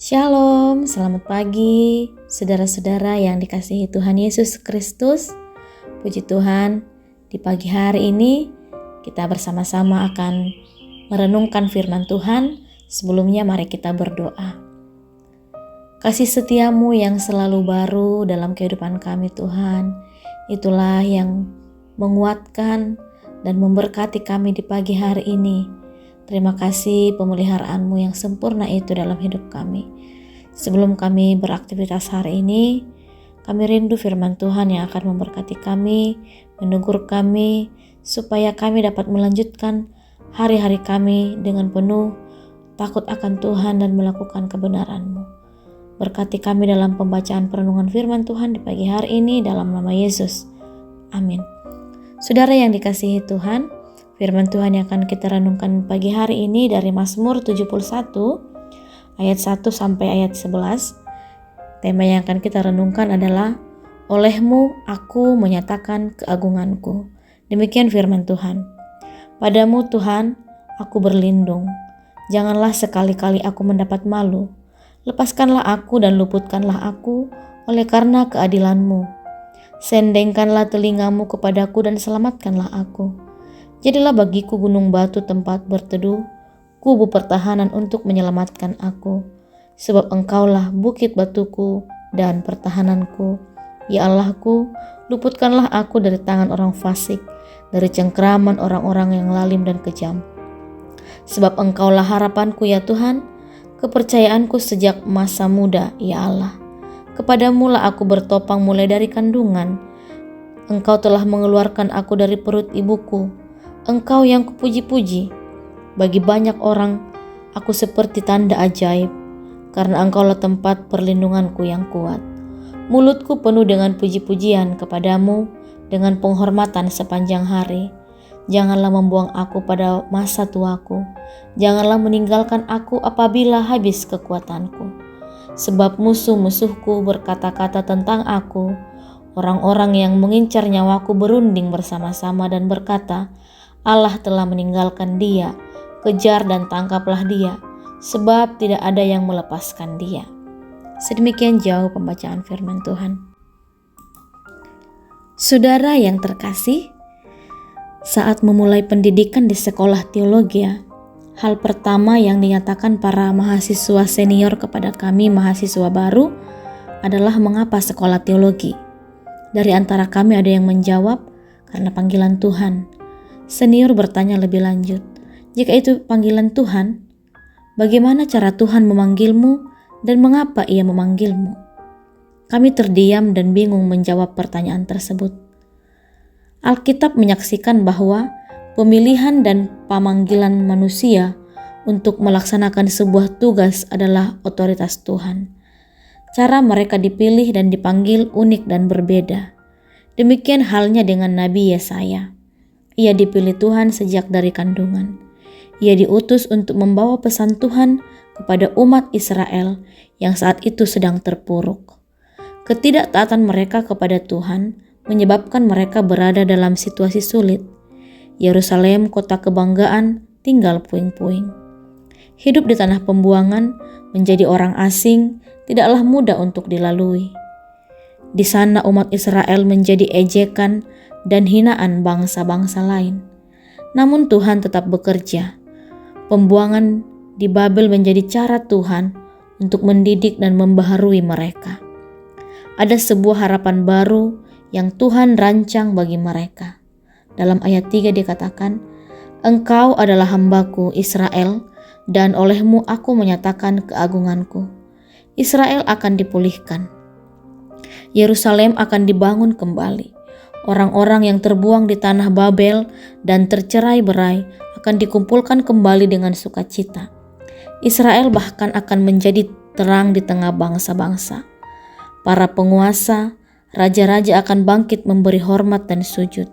Shalom, selamat pagi saudara-saudara yang dikasihi Tuhan Yesus Kristus. Puji Tuhan, di pagi hari ini kita bersama-sama akan merenungkan firman Tuhan. Sebelumnya mari kita berdoa. Kasih setiamu yang selalu baru dalam kehidupan kami Tuhan, itulah yang menguatkan dan memberkati kami di pagi hari ini. Terima kasih pemeliharaanmu yang sempurna itu dalam hidup kami. Sebelum kami beraktivitas hari ini, kami rindu firman Tuhan yang akan memberkati kami, menegur kami, supaya kami dapat melanjutkan hari-hari kami dengan penuh takut akan Tuhan dan melakukan kebenaran-Mu. Berkati kami dalam pembacaan perenungan firman Tuhan di pagi hari ini dalam nama Yesus. Amin. Saudara yang dikasihi Tuhan, firman Tuhan yang akan kita renungkan pagi hari ini dari Mazmur 71 ayat 1 sampai ayat 11. Tema yang akan kita renungkan adalah oleh-Mu aku menyatakan keagungan-Ku. Demikian firman Tuhan. Padamu Tuhan aku berlindung. Janganlah sekali-kali aku mendapat malu. Lepaskanlah aku dan luputkanlah aku oleh karena keadilan-Mu. Sendengkanlah telingamu kepadaku dan selamatkanlah aku. Jadilah bagiku gunung batu tempat berteduh, kubu pertahanan untuk menyelamatkan aku. Sebab Engkaulah bukit batuku dan pertahananku. Ya Allahku, luputkanlah aku dari tangan orang fasik, dari cengkraman orang-orang yang lalim dan kejam. Sebab Engkaulah harapanku ya Tuhan, kepercayaanku sejak masa muda ya Allah. Kepadamu lah aku bertopang mulai dari kandungan. Engkau telah mengeluarkan aku dari perut ibuku. Engkau yang kupuji-puji. Bagi banyak orang, aku seperti tanda ajaib, karena Engkaulah tempat perlindunganku yang kuat. Mulutku penuh dengan puji-pujian kepadamu, dengan penghormatan sepanjang hari. Janganlah membuang aku pada masa tuaku. Janganlah meninggalkan aku apabila habis kekuatanku. Sebab musuh-musuhku berkata-kata tentang aku. Orang-orang yang mengincar nyawaku berunding bersama-sama dan berkata, Allah telah meninggalkan dia, kejar dan tangkaplah dia, sebab tidak ada yang melepaskan dia. Sedemikian jauh pembacaan firman Tuhan. Saudara yang terkasih, saat memulai pendidikan di sekolah teologi, hal pertama yang dinyatakan para mahasiswa senior kepada kami mahasiswa baru adalah mengapa sekolah teologi. Dari antara kami ada yang menjawab, karena panggilan Tuhan. Senior bertanya lebih lanjut, jika itu panggilan Tuhan, bagaimana cara Tuhan memanggilmu dan mengapa ia memanggilmu? Kami terdiam dan bingung menjawab pertanyaan tersebut. Alkitab menyaksikan bahwa pemilihan dan pemanggilan manusia untuk melaksanakan sebuah tugas adalah otoritas Tuhan. Cara mereka dipilih dan dipanggil unik dan berbeda. Demikian halnya dengan Nabi Yesaya. Ia dipilih Tuhan sejak dari kandungan. Ia diutus untuk membawa pesan Tuhan kepada umat Israel yang saat itu sedang terpuruk. Ketidaktaatan mereka kepada Tuhan menyebabkan mereka berada dalam situasi sulit. Yerusalem, kota kebanggaan, tinggal puing-puing. Hidup di tanah pembuangan, menjadi orang asing, tidaklah mudah untuk dilalui. Di sana umat Israel menjadi ejekan dan hinaan bangsa-bangsa lain. Namun Tuhan tetap bekerja. Pembuangan di Babel menjadi cara Tuhan untuk mendidik dan membaharui mereka. Ada sebuah harapan baru yang Tuhan rancang bagi mereka. Dalam ayat 3 dikatakan, Engkau adalah hambaku Israel, dan olehmu aku menyatakan keagunganku. Israel akan dipulihkan. Yerusalem akan dibangun kembali. Orang-orang yang terbuang di tanah Babel dan tercerai-berai akan dikumpulkan kembali dengan sukacita. Israel bahkan akan menjadi terang di tengah bangsa-bangsa. Para penguasa, raja-raja akan bangkit memberi hormat dan sujud.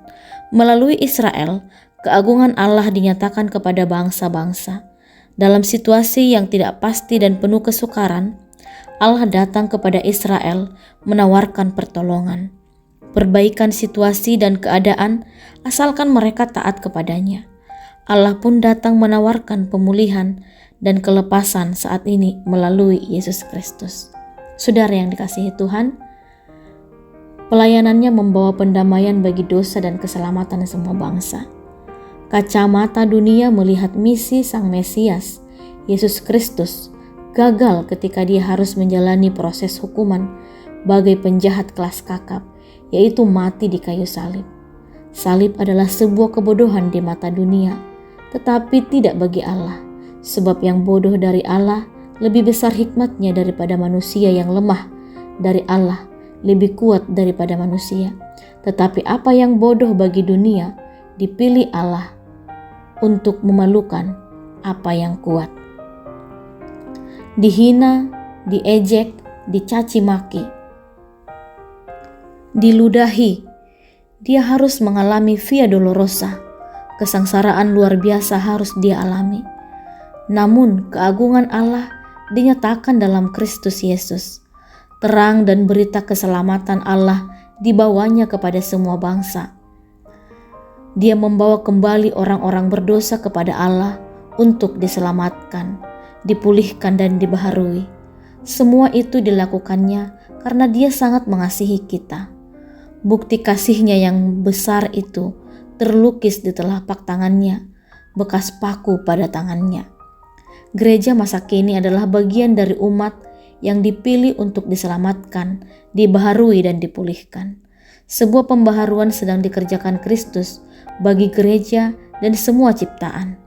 Melalui Israel, keagungan Allah dinyatakan kepada bangsa-bangsa. Dalam situasi yang tidak pasti dan penuh kesukaran, Allah datang kepada Israel menawarkan pertolongan. Perbaikan situasi dan keadaan asalkan mereka taat kepadanya. Allah pun datang menawarkan pemulihan dan kelepasan saat ini melalui Yesus Kristus. Saudara yang dikasihi Tuhan, pelayanannya membawa pendamaian bagi dosa dan keselamatan semua bangsa. Kacamata dunia melihat misi Sang Mesias, Yesus Kristus, gagal ketika dia harus menjalani proses hukuman bagai penjahat kelas kakap, yaitu mati di kayu salib. Salib adalah sebuah kebodohan di mata dunia, tetapi tidak bagi Allah. Sebab yang bodoh dari Allah lebih besar hikmatnya daripada manusia, yang lemah dari Allah lebih kuat daripada manusia. Tetapi apa yang bodoh bagi dunia dipilih Allah untuk memalukan apa yang kuat. Dihina, diejek, dicaci maki, diludahi, dia harus mengalami via dolorosa. Kesengsaraan luar biasa harus dia alami. Namun keagungan Allah dinyatakan dalam Kristus Yesus. Terang dan berita keselamatan Allah dibawanya kepada semua bangsa. Dia membawa kembali orang-orang berdosa kepada Allah untuk diselamatkan, dipulihkan dan dibaharui. Semua itu dilakukannya karena dia sangat mengasihi kita. Bukti kasihnya yang besar itu terlukis di telapak tangannya, bekas paku pada tangannya. Gereja masa kini adalah bagian dari umat yang dipilih untuk diselamatkan, dibaharui dan dipulihkan. Sebuah pembaharuan sedang dikerjakan Kristus bagi gereja dan semua ciptaan.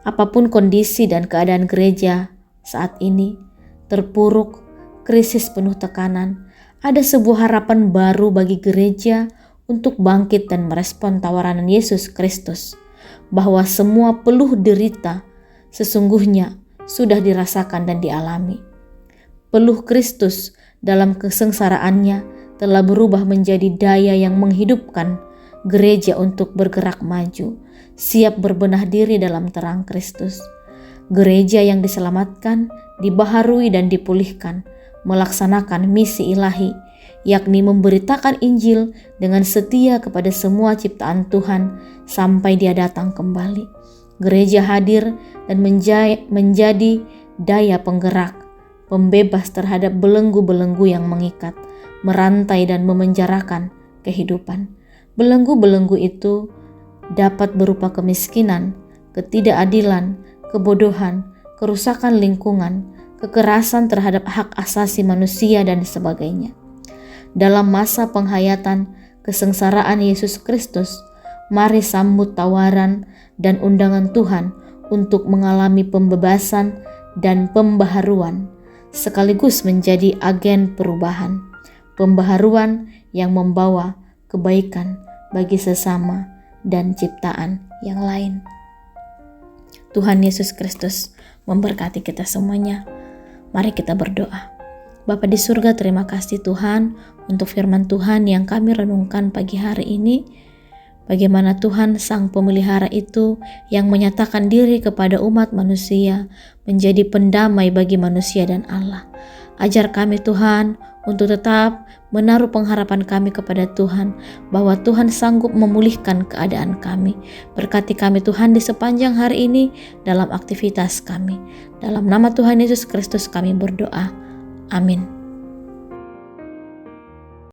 Apapun kondisi dan keadaan gereja saat ini, terpuruk, krisis penuh tekanan, ada sebuah harapan baru bagi gereja untuk bangkit dan merespon tawaran Yesus Kristus, bahwa semua peluh derita sesungguhnya sudah dirasakan dan dialami. Peluh Kristus dalam kesengsaraannya telah berubah menjadi daya yang menghidupkan gereja untuk bergerak maju, siap berbenah diri dalam terang Kristus. Gereja yang diselamatkan, dibaharui dan dipulihkan, melaksanakan misi ilahi, yakni memberitakan Injil dengan setia kepada semua ciptaan Tuhan sampai Dia datang kembali. Gereja hadir dan menjadi daya penggerak, pembebas terhadap belenggu-belenggu yang mengikat, merantai dan memenjarakan kehidupan. Belenggu-belenggu itu dapat berupa kemiskinan, ketidakadilan, kebodohan, kerusakan lingkungan, kekerasan terhadap hak asasi manusia dan sebagainya. Dalam masa penghayatan kesengsaraan Yesus Kristus, mari sambut tawaran dan undangan Tuhan untuk mengalami pembebasan dan pembaharuan, sekaligus menjadi agen perubahan, pembaharuan yang membawa kebaikan bagi sesama dan ciptaan yang lain. Tuhan Yesus Kristus memberkati kita semuanya. Mari kita berdoa. Bapa di surga, terima kasih Tuhan untuk firman Tuhan yang kami renungkan pagi hari ini. Bagaimana Tuhan Sang Pemelihara itu yang menyatakan diri kepada umat manusia menjadi pendamai bagi manusia dan Allah. Ajar kami Tuhan untuk tetap menaruh pengharapan kami kepada Tuhan, bahwa Tuhan sanggup memulihkan keadaan kami. Berkati kami Tuhan di sepanjang hari ini dalam aktivitas kami. Dalam nama Tuhan Yesus Kristus kami berdoa. Amin.